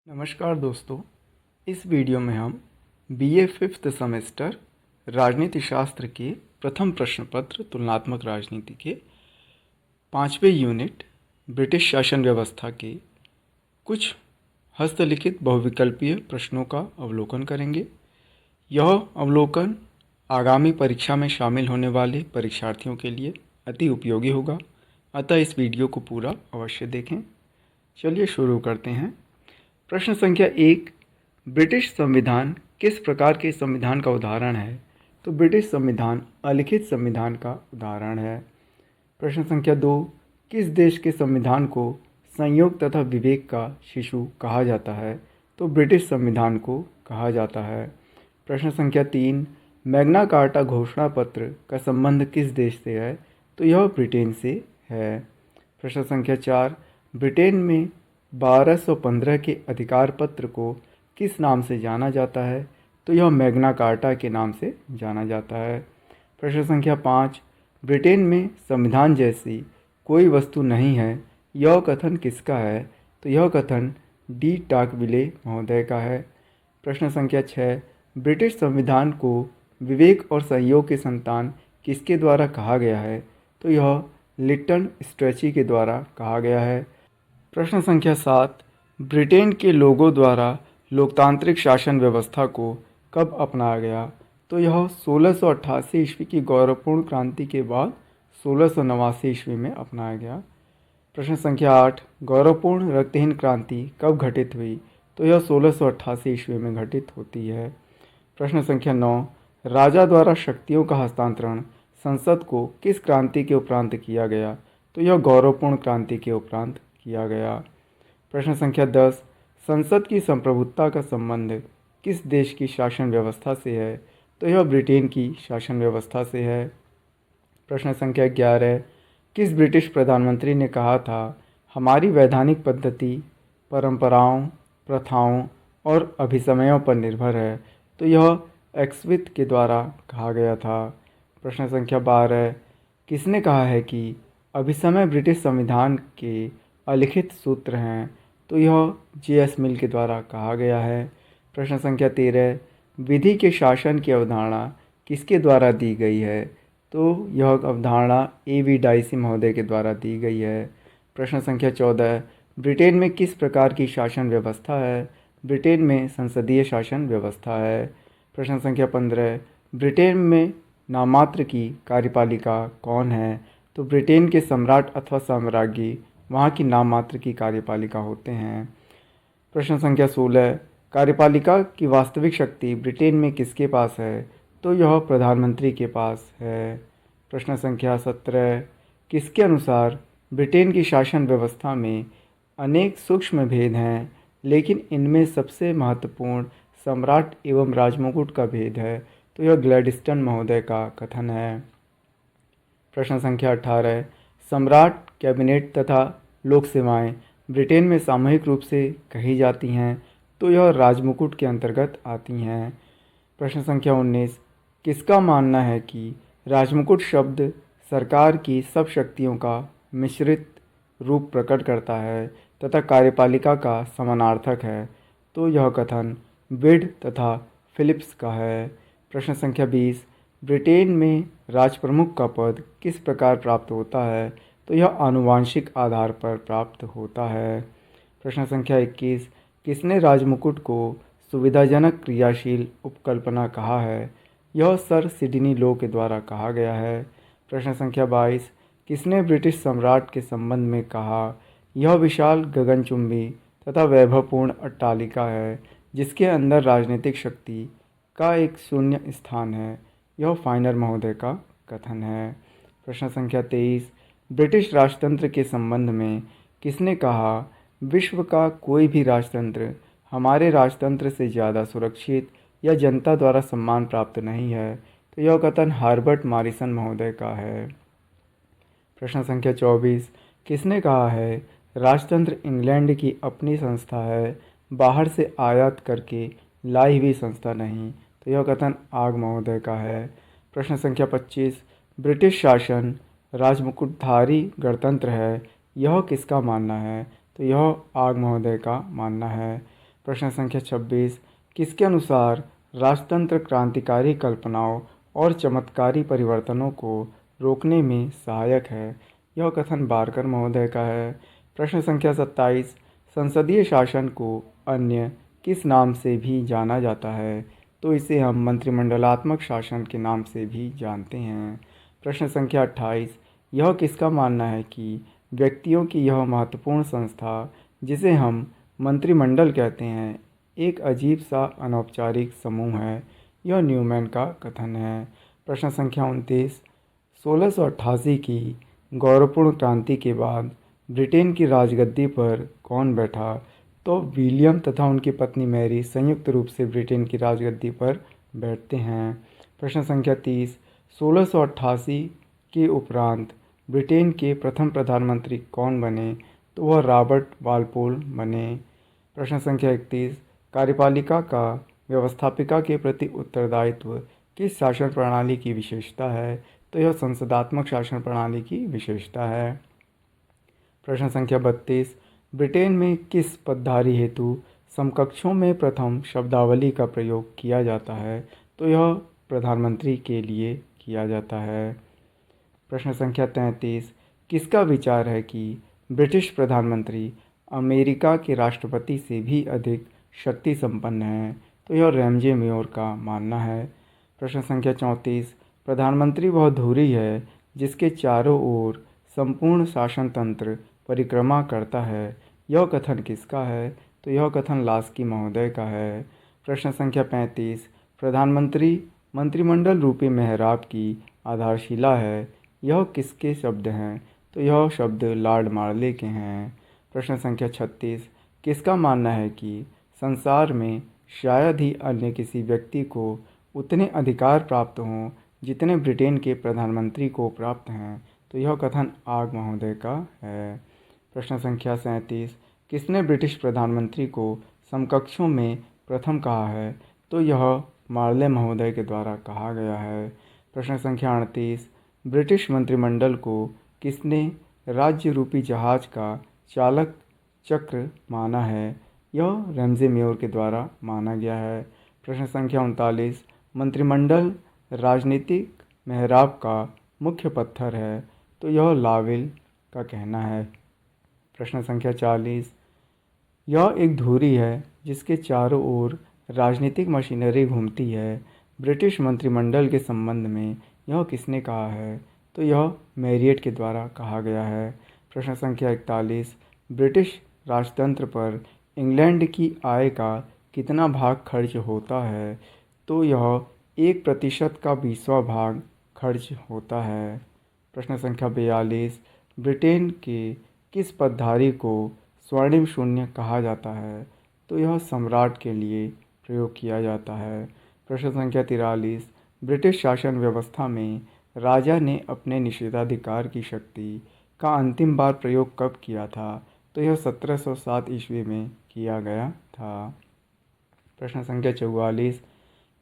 नमस्कार दोस्तों, इस वीडियो में हम बीए फिफ्थ सेमेस्टर राजनीति शास्त्र के प्रथम प्रश्न पत्र तुलनात्मक राजनीति के 5वें यूनिट ब्रिटिश शासन व्यवस्था के कुछ हस्तलिखित बहुविकल्पीय प्रश्नों का अवलोकन करेंगे। यह अवलोकन आगामी परीक्षा में शामिल होने वाले परीक्षार्थियों के लिए अति उपयोगी होगा, अतः इस वीडियो को पूरा अवश्य देखें। चलिए शुरू करते हैं। प्रश्न संख्या 1, ब्रिटिश संविधान किस प्रकार के संविधान का उदाहरण है? तो ब्रिटिश संविधान अलिखित संविधान का उदाहरण है। प्रश्न संख्या 2, किस देश के संविधान को संयोग तथा विवेक का शिशु कहा जाता है? तो ब्रिटिश संविधान को कहा जाता है। प्रश्न संख्या 3, मैग्ना कार्टा घोषणा पत्र का संबंध किस देश से है? तो यह ब्रिटेन से है। प्रश्न संख्या 4, ब्रिटेन में 1215 के अधिकार पत्र को किस नाम से जाना जाता है? तो यह मैग्ना कार्टा के नाम से जाना जाता है। प्रश्न संख्या 5, ब्रिटेन में संविधान जैसी कोई वस्तु नहीं है, यह कथन किसका है? तो यह कथन डी टाकविले महोदय का है। प्रश्न संख्या 6, ब्रिटिश संविधान को विवेक और संयोग की संतान किसके द्वारा कहा गया है? तो यह लिटन स्ट्रेची के द्वारा कहा गया है। प्रश्न संख्या 7, ब्रिटेन के लोगों द्वारा लोकतांत्रिक शासन व्यवस्था को कब अपनाया गया? तो यह 1688 ईस्वी की गौरवपूर्ण क्रांति के बाद 1689 ईस्वी में अपनाया गया। प्रश्न संख्या 8, गौरवपूर्ण रक्तहीन क्रांति कब घटित हुई? तो यह 1688 ईस्वी में घटित होती है। प्रश्न संख्या 9, राजा द्वारा शक्तियों का हस्तांतरण संसद को किस क्रांति के उपरांत किया गया? तो यह गौरवपूर्ण क्रांति के उपरांत किया गया। प्रश्न संख्या 10, संसद की संप्रभुता का संबंध किस देश की शासन व्यवस्था से है? तो यह ब्रिटेन की शासन व्यवस्था से है। प्रश्न संख्या 11, किस ब्रिटिश प्रधानमंत्री ने कहा था, हमारी वैधानिक पद्धति परंपराओं, प्रथाओं और अभिसमयों पर निर्भर है? तो यह एक्सविथ के द्वारा कहा गया था। प्रश्न संख्या 12, किसने कहा है कि अभिसमय ब्रिटिश संविधान के अलिखित सूत्र हैं? तो यह जे.एस. मिल के द्वारा कहा गया है। प्रश्न संख्या 13, विधि के शासन की अवधारणा किसके द्वारा दी गई है? तो यह अवधारणा ए.वी. डाइसी महोदय के द्वारा दी गई है। प्रश्न संख्या 14, ब्रिटेन में किस प्रकार की शासन व्यवस्था है? ब्रिटेन में संसदीय शासन व्यवस्था है। प्रश्न संख्या 15, ब्रिटेन में नाममात्र की कार्यपालिका कौन है? तो ब्रिटेन के सम्राट अथवा साम्राज्ञी वहाँ की नाममात्र की कार्यपालिका होते हैं। प्रश्न संख्या 16, कार्यपालिका की वास्तविक शक्ति ब्रिटेन में किसके पास है? तो यह प्रधानमंत्री के पास है। प्रश्न संख्या 17, किसके अनुसार ब्रिटेन की शासन व्यवस्था में अनेक सूक्ष्म भेद हैं, लेकिन इनमें सबसे महत्वपूर्ण सम्राट एवं राजमुकुट का भेद है? तो यह ग्लैडस्टन महोदय का कथन है। प्रश्न संख्या 18, सम्राट, कैबिनेट तथा लोक सेवाएं ब्रिटेन में सामूहिक रूप से कही जाती हैं? तो यह राजमुकुट के अंतर्गत आती हैं। प्रश्न संख्या 19, किसका मानना है कि राजमुकुट शब्द सरकार की सब शक्तियों का मिश्रित रूप प्रकट करता है तथा कार्यपालिका का समानार्थक है? तो यह कथन बिड तथा फिलिप्स का है। प्रश्न संख्या 20, ब्रिटेन में राजप्रमुख का पद किस प्रकार प्राप्त होता है? तो यह आनुवांशिक आधार पर प्राप्त होता है। प्रश्न संख्या 21, किसने राजमुकुट को सुविधाजनक क्रियाशील उपकल्पना कहा है? यह सर सिडनी लो के द्वारा कहा गया है। प्रश्न संख्या 22, किसने ब्रिटिश सम्राट के संबंध में कहा, यह विशाल गगनचुंबी तथा वैभवपूर्ण अट्टालिका है जिसके अंदर राजनीतिक शक्ति का एक शून्य स्थान है? यह फाइनर महोदय का कथन है। प्रश्न संख्या 23, ब्रिटिश राजतंत्र के संबंध में किसने कहा, विश्व का कोई भी राजतंत्र हमारे राजतंत्र से ज़्यादा सुरक्षित या जनता द्वारा सम्मान प्राप्त नहीं है? तो यह कथन हार्बर्ट मॉरिसन महोदय का है। प्रश्न संख्या 24, किसने कहा है, राजतंत्र इंग्लैंड की अपनी संस्था है, बाहर से आयात करके लाई हुई संस्था नहीं? तो यह कथन आग महोदय का है। प्रश्न संख्या 25, ब्रिटिश शासन राजमुकुटधारी गणतंत्र है, यह किसका मानना है? तो यह आग महोदय का मानना है। प्रश्न संख्या 26, किसके अनुसार राजतंत्र क्रांतिकारी कल्पनाओं और चमत्कारी परिवर्तनों को रोकने में सहायक है? यह कथन बारकर महोदय का है। प्रश्न संख्या 27, संसदीय शासन को अन्य किस नाम से भी जाना जाता है? तो इसे हम मंत्रिमंडलात्मक शासन के नाम से भी जानते हैं। प्रश्न संख्या 28, यह किसका मानना है कि व्यक्तियों की यह महत्वपूर्ण संस्था जिसे हम मंत्रिमंडल कहते हैं एक अजीब सा अनौपचारिक समूह है? यह न्यूमैन का कथन है। प्रश्न संख्या 29, 1688 की गौरवपूर्ण क्रांति के बाद ब्रिटेन की राजगद्दी पर कौन बैठा? तो विलियम तथा उनकी पत्नी मैरी संयुक्त रूप से ब्रिटेन की राजगद्दी पर बैठते हैं। प्रश्न संख्या 30, 1688 के उपरांत ब्रिटेन के प्रथम प्रधानमंत्री कौन बने? तो वह रॉबर्ट वालपोल बने। प्रश्न संख्या 31, कार्यपालिका का व्यवस्थापिका के प्रति उत्तरदायित्व किस शासन प्रणाली की विशेषता है? तो यह संसदात्मक शासन प्रणाली की विशेषता है। प्रश्न संख्या 32, ब्रिटेन में किस पदधारी हेतु समकक्षों में प्रथम शब्दावली का प्रयोग किया जाता है? तो यह प्रधानमंत्री के लिए किया जाता है। प्रश्न संख्या 33, किसका विचार है कि ब्रिटिश प्रधानमंत्री अमेरिका के राष्ट्रपति से भी अधिक शक्ति संपन्न है? तो यह रैमजे मेयोर का मानना है। प्रश्न संख्या 34, प्रधानमंत्री वह धुरी है जिसके चारों ओर संपूर्ण शासन तंत्र परिक्रमा करता है। यह कथन किसका है? तो यह कथन लास्की महोदय का है। प्रश्न संख्या 35, प्रधानमंत्री मंत्रिमंडल रूपी मेहराब की आधारशिला है। यह किसके शब्द हैं? तो यह शब्द लॉर्ड मार्ले के हैं। प्रश्न संख्या 36, किसका मानना है कि संसार में शायद ही अन्य किसी व्यक्ति को उतने अधिकार प्राप्त हों जितने ब्रिटेन के प्रधानमंत्री को प्राप्त हैं? तो यह कथन आग महोदय का है। प्रश्न संख्या 37, किसने ब्रिटिश प्रधानमंत्री को समकक्षों में प्रथम कहा है? तो यह मार्ले महोदय के द्वारा कहा गया है। प्रश्न संख्या 38, ब्रिटिश मंत्रिमंडल को किसने राज्य रूपी जहाज का चालक चक्र माना है? यह रैमजे मेयोर के द्वारा माना गया है। प्रश्न संख्या 39, मंत्रिमंडल राजनीतिक मेहराब का मुख्य पत्थर है। तो यह लावेल का कहना है। प्रश्न संख्या 40, यह एक धुरी है जिसके चारों ओर राजनीतिक मशीनरी घूमती है। ब्रिटिश मंत्रिमंडल के संबंध में यह किसने कहा है? तो यह मैरियट के द्वारा कहा गया है। प्रश्न संख्या 41, ब्रिटिश राजतंत्र पर इंग्लैंड की आय का कितना भाग खर्च होता है? तो यह 1% का 20वां भाग खर्च होता है। प्रश्न संख्या 42, ब्रिटेन के किस पदधारी को स्वर्णिम शून्य कहा जाता है? तो यह सम्राट के लिए प्रयोग किया जाता है। प्रश्न संख्या 43, ब्रिटिश शासन व्यवस्था में राजा ने अपने निषेधाधिकार की शक्ति का अंतिम बार प्रयोग कब किया था? तो यह 1707 ईस्वी में किया गया था। प्रश्न संख्या 44,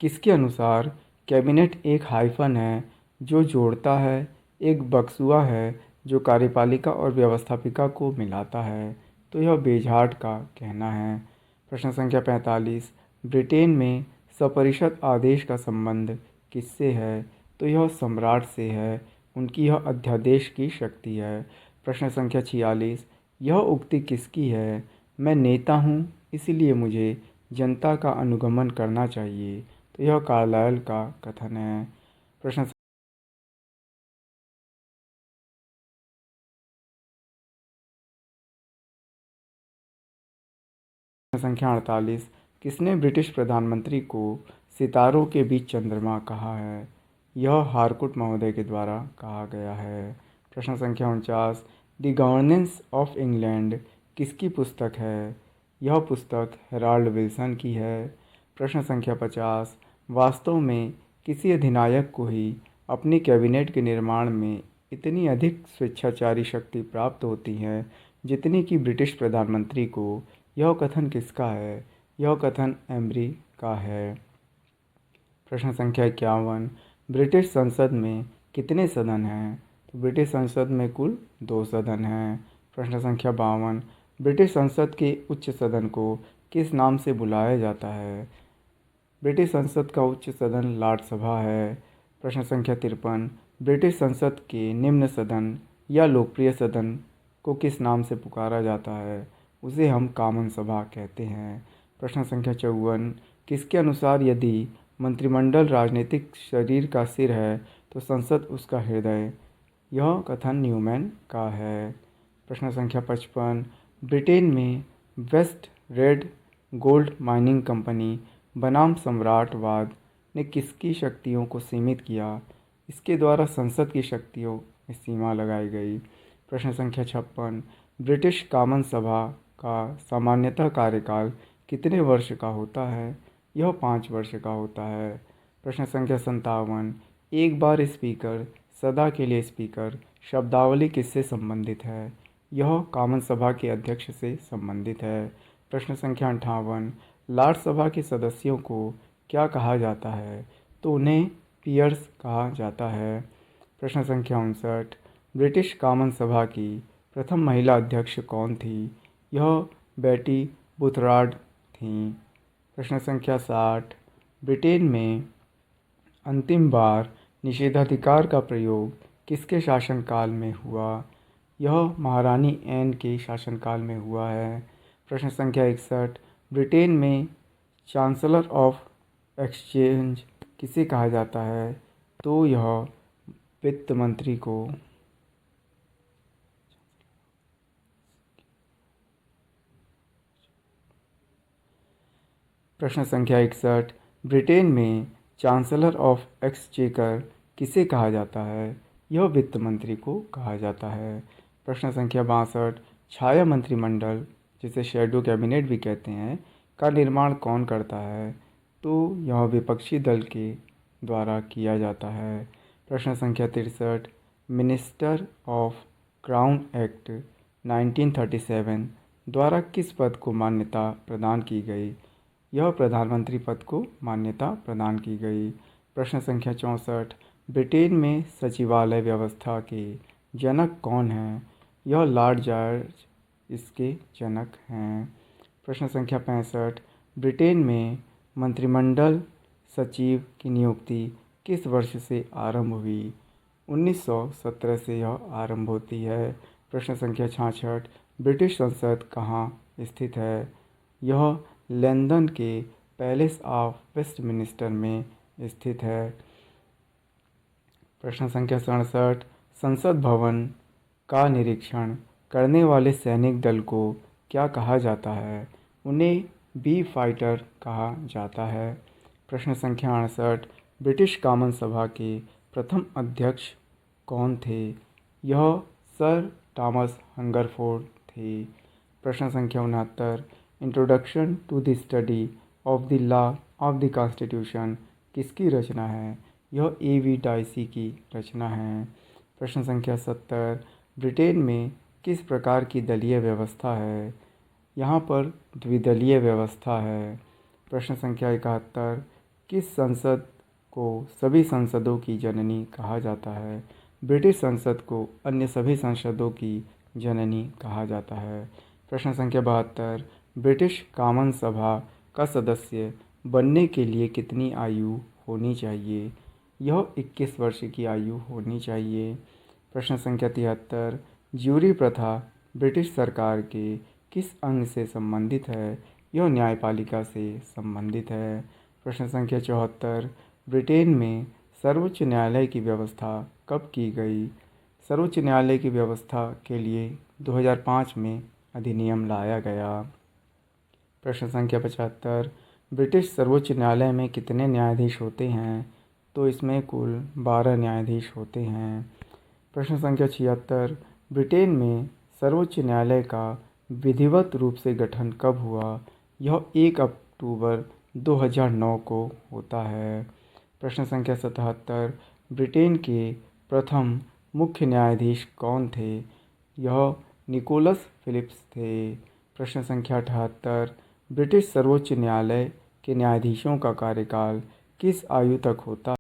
किसके अनुसार कैबिनेट एक हाइफन है जो जोड़ता है, एक बक्सुआ है जो कार्यपालिका और व्यवस्थापिका को मिलाता है? तो यह बेजहार्ट का कहना है। प्रश्न संख्या 45, ब्रिटेन में सपरिषद आदेश का संबंध किससे है? तो यह सम्राट से है, उनकी यह अध्यादेश की शक्ति है। प्रश्न संख्या 46, यह उक्ति किसकी है? मैं नेता हूँ इसलिए मुझे जनता का अनुगमन करना चाहिए। तो यह कार्लाइल का कथन है। प्रश्न संख्या 48, किसने ब्रिटिश प्रधानमंत्री को सितारों के बीच चंद्रमा कहा है? यह हारकुट महोदय के द्वारा कहा गया है। प्रश्न संख्या 49, द गवर्नेंस ऑफ इंग्लैंड किसकी पुस्तक है? यह पुस्तक हेराल्ड विल्सन की है। प्रश्न संख्या 50, वास्तव में किसी अधिनायक को ही अपनी कैबिनेट के निर्माण में इतनी अधिक स्वेच्छाचारी शक्ति प्राप्त होती है जितनी कि ब्रिटिश प्रधानमंत्री को। यह कथन किसका है? यह कथन एम्ब्री का है। प्रश्न संख्या 51, ब्रिटिश संसद में कितने सदन हैं? तो ब्रिटिश संसद में कुल 2 सदन हैं। प्रश्न संख्या 52, ब्रिटिश संसद के उच्च सदन को किस नाम से बुलाया जाता है? ब्रिटिश संसद का उच्च सदन लॉर्ड सभा है। प्रश्न संख्या 53, ब्रिटिश संसद के निम्न सदन या लोकप्रिय सदन को किस नाम से पुकारा जाता है? उसे हम कॉमन सभा कहते हैं। प्रश्न संख्या 54, किसके अनुसार यदि मंत्रिमंडल राजनीतिक शरीर का सिर है तो संसद उसका हृदय? यह कथन न्यूमैन का है। प्रश्न संख्या 55, ब्रिटेन में west red gold mining company बनाम सम्राटवाद ने किसकी शक्तियों को सीमित किया? इसके द्वारा संसद की शक्तियों में सीमा लगाई गई। प्रश्न संख्या 56, ब्रिटिश कॉमन सभा का सामान्यतः कार्यकाल कितने वर्ष का होता है? यह 5 वर्ष का होता है। प्रश्न संख्या 57, एक बार स्पीकर सदा के लिए स्पीकर शब्दावली किससे संबंधित है? यह कॉमन सभा के अध्यक्ष से संबंधित है। प्रश्न संख्या 58, लॉर्ड सभा के सदस्यों को क्या कहा जाता है? तो उन्हें पीयर्स कहा जाता है। प्रश्न संख्या 59, ब्रिटिश कॉमन सभा की प्रथम महिला अध्यक्ष कौन थी? यह बेटी बुथरार्ड थीं। प्रश्न संख्या 60, ब्रिटेन में अंतिम बार निषेधाधिकार का प्रयोग किसके शासनकाल में हुआ? यह महारानी एन के शासनकाल में हुआ है। प्रश्न संख्या 61, ब्रिटेन में चांसलर ऑफ एक्सचेंज किसे कहा जाता है? तो यह वित्त मंत्री को। प्रश्न संख्या 61, ब्रिटेन में चांसलर ऑफ एक्सचेकर किसे कहा जाता है? यह वित्त मंत्री को कहा जाता है। प्रश्न संख्या 62, छाया मंत्रिमंडल जिसे शैडो कैबिनेट भी कहते हैं का निर्माण कौन करता है? तो यह विपक्षी दल के द्वारा किया जाता है। प्रश्न संख्या 63, मिनिस्टर ऑफ क्राउन एक्ट 1937 द्वारा किस पद को मान्यता प्रदान की गई? यह प्रधानमंत्री पद को मान्यता प्रदान की गई। प्रश्न संख्या 64, ब्रिटेन में सचिवालय व्यवस्था के जनक कौन हैं? यह लॉर्ड जॉर्ज इसके जनक हैं। प्रश्न संख्या 65, ब्रिटेन में मंत्रिमंडल सचिव की नियुक्ति किस वर्ष से आरंभ हुई? 1917 से यह आरंभ होती है। प्रश्न संख्या 66, ब्रिटिश संसद कहाँ स्थित है? यह लंदन के पैलेस ऑफ वेस्टमिनिस्टर में स्थित है। प्रश्न संख्या 67, संसद भवन का निरीक्षण करने वाले सैनिक दल को क्या कहा जाता है? उन्हें बी फाइटर कहा जाता है। प्रश्न संख्या 68, ब्रिटिश कॉमन सभा के प्रथम अध्यक्ष कौन थे? यह सर थॉमस हंगरफोर्ड थे। प्रश्न संख्या 69, introduction to the study of the law of the constitution किसकी रचना है? यह ए.वी. डाइसी की रचना है। प्रश्न संख्या 70, ब्रिटेन में किस प्रकार की दलीय व्यवस्था है? यहाँ पर द्विदलीय व्यवस्था है। प्रश्न संख्या 71, किस संसद को सभी संसदों की जननी कहा जाता है? ब्रिटिश संसद को अन्य सभी संसदों की जननी कहा जाता है। प्रश्न संख्या 72, ब्रिटिश कॉमन सभा का सदस्य बनने के लिए कितनी आयु होनी चाहिए? यह 21 वर्ष की आयु होनी चाहिए। प्रश्न संख्या 73, ज्यूरी प्रथा ब्रिटिश सरकार के किस अंग से संबंधित है? यह न्यायपालिका से संबंधित है। प्रश्न संख्या 74, ब्रिटेन में सर्वोच्च न्यायालय की व्यवस्था कब की गई? सर्वोच्च न्यायालय की व्यवस्था के लिए 2005 में अधिनियम लाया गया। प्रश्न संख्या 75, ब्रिटिश सर्वोच्च न्यायालय में कितने न्यायाधीश होते हैं? तो इसमें कुल 12 न्यायाधीश होते हैं। प्रश्न संख्या 76, ब्रिटेन में सर्वोच्च न्यायालय का विधिवत रूप से गठन कब हुआ? यह 1 अक्टूबर 2009 को होता है। प्रश्न संख्या 77, ब्रिटेन के प्रथम मुख्य न्यायाधीश कौन थे? यह निकोलस फिलिप्स थे। प्रश्न संख्या 78, ब्रिटिश सर्वोच्च न्यायालय के न्यायाधीशों का कार्यकाल किस आयु तक होता